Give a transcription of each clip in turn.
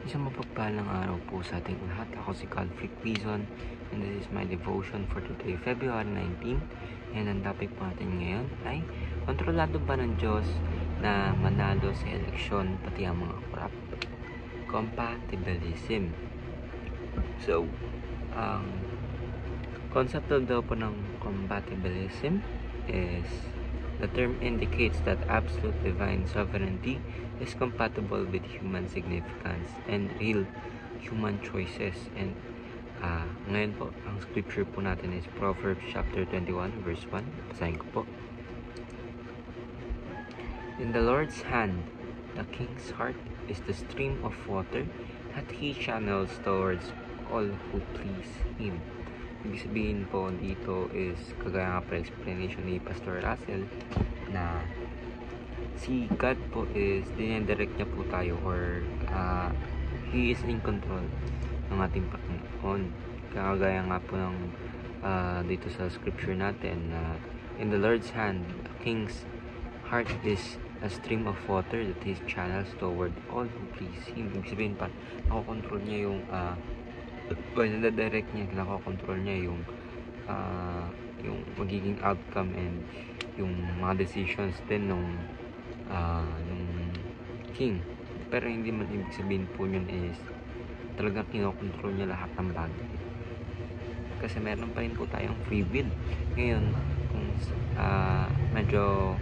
Isang mapagpalang araw po sa ating lahat. Ako si Calfric Pizon and this is my devotion for today, February 19. And ang topic po natin ngayon ay kontrolado ba ng Diyos na manalo sa eleksyon pati ang mga korap? Compatibilism. So, ang concept daw po ng compatibilism is the term indicates that absolute divine sovereignty is compatible with human significance and real human choices. And ngayon po, ang scripture po natin is Proverbs chapter 21 verse 1. Basahin ko po. In the Lord's hand, the king's heart is the stream of water that he channels towards all who please him. Ibig sabihin po dito is, kagaya nga pa explanation ni Pastor Russell, na si God po is dinidirect niya po tayo, or He is in control ng ating Panginoon. Kagaya nga po ng dito sa scripture natin na in the Lord's hand, the king's heart is a stream of water that He channels toward all who please Him. Ibig sabihin pa, nakokontrol niya yung nadadirect niya, nakokontrol niya yung magiging outcome and yung mga decisions din nung king. Pero hindi man ibig sabihin po yun is talagang kinokontrol niya lahat ng bagay, kasi meron pa rin po tayong free will. Ngayon, kung medyo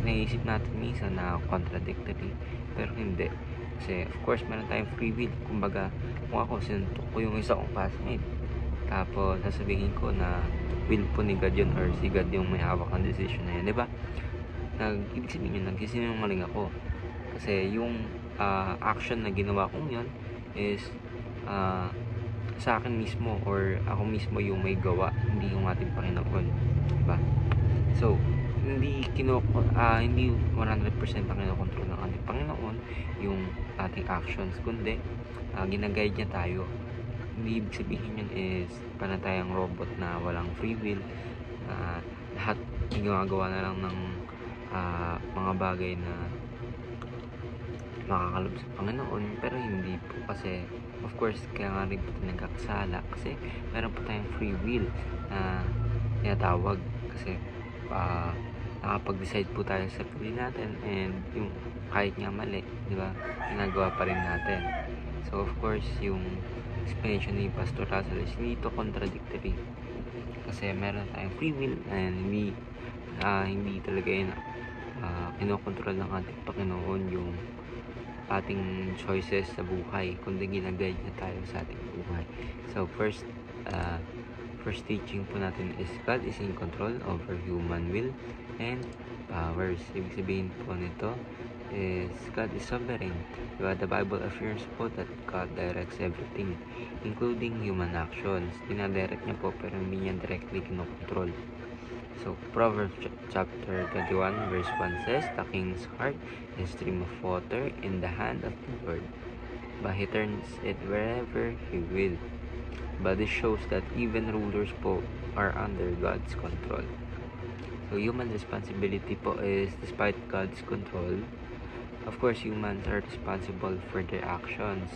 naisip natin minsan na contradictory, pero hindi. Kasi of course meron tayong free will. Kumbaga, kung ako sinuntok ko yung isa kong classmate, tapos sasabihin ko na will po ni God yun, or si God yung may hawak ng decision na yun, diba? Ibig sabihin yun, nagsisinungaling ako. Kasi yung action na ginawa kong yun is sa akin mismo, or ako mismo yung may gawa, hindi yung ating Panginoon, diba? So, hindi 100% ang kinokontrol ng ating Panginoon yung ating actions, kundi ginaguide niya tayo. Hindi ibig sabihin yun is panatayang robot na walang free will, lahat ginagawa na lang ng mga bagay na makakalob sa Panginoon. Pero hindi po, kasi of course kaya nga rin po nagkakasala, kasi meron po tayong free will na tinatawag, kasi nakapag-decide po tayo sa sarili natin, and yung kahit nga mali, di ba, ginagawa pa rin natin. So of course yung explanation ni Pastor Russell is hindi to contradictory, kasi meron tayong free will and hindi talaga yun kinokontrol ng ating Panginoon yung ating choices sa buhay, kundi ginaguide niya tayo sa ating buhay. So first teaching po natin is God is in control over human will and powers. Ibig sabihin po nito is God is sovereign. Diba? The Bible affirms po that God directs everything, including human actions. Dinadirect niya po, pero hindi niya directly kinokontrol. So Proverbs chapter 21 verse 1 says, the king's heart is a stream of water in the hand of the Lord, but He turns it wherever He will. But this shows that even rulers po are under God's control. So human responsibility po is, despite God's control, of course humans are responsible for their actions.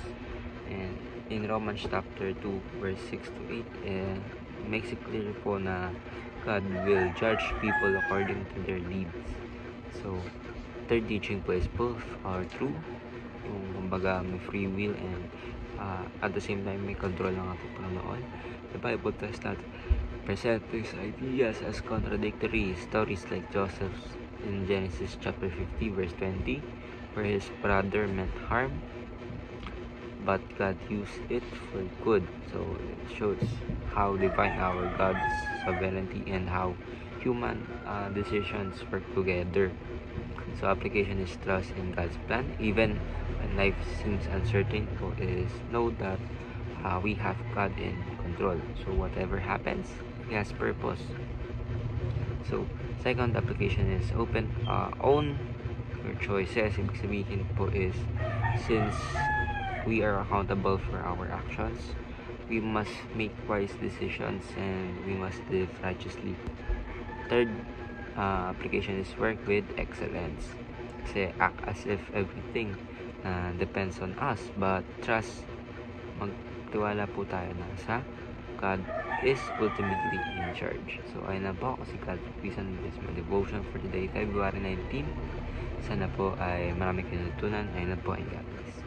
And in Romans chapter 2 verse 6 to 8, makes it clear po na God will judge people according to their deeds. So third teaching po is both are true. Yung kumbaga may free will and at the same time may control ng ating Panginoon. The Bible does not present these ideas as contradictory. Stories like Joseph's in Genesis chapter 50 verse 20, where his brother meant harm, but God used it for good. So it shows how divine our God's sovereignty and how human decisions work together. So application is trust in God's plan, even when life seems uncertain. Is know that we have God in control. So whatever happens, He has purpose. So second application is own your choices. Ibig sabihin po is, since we are accountable for our actions, we must make wise decisions and we must live righteously. Third application is work with excellence. Kasi act as if everything depends on us. But trust, magtiwala po tayo na sa God is ultimately in charge. So, ayun na po ako si God Pisan. This is my devotion for today, February 19. Sana po ay marami kayong natutunan. Ayun na po, and God bless.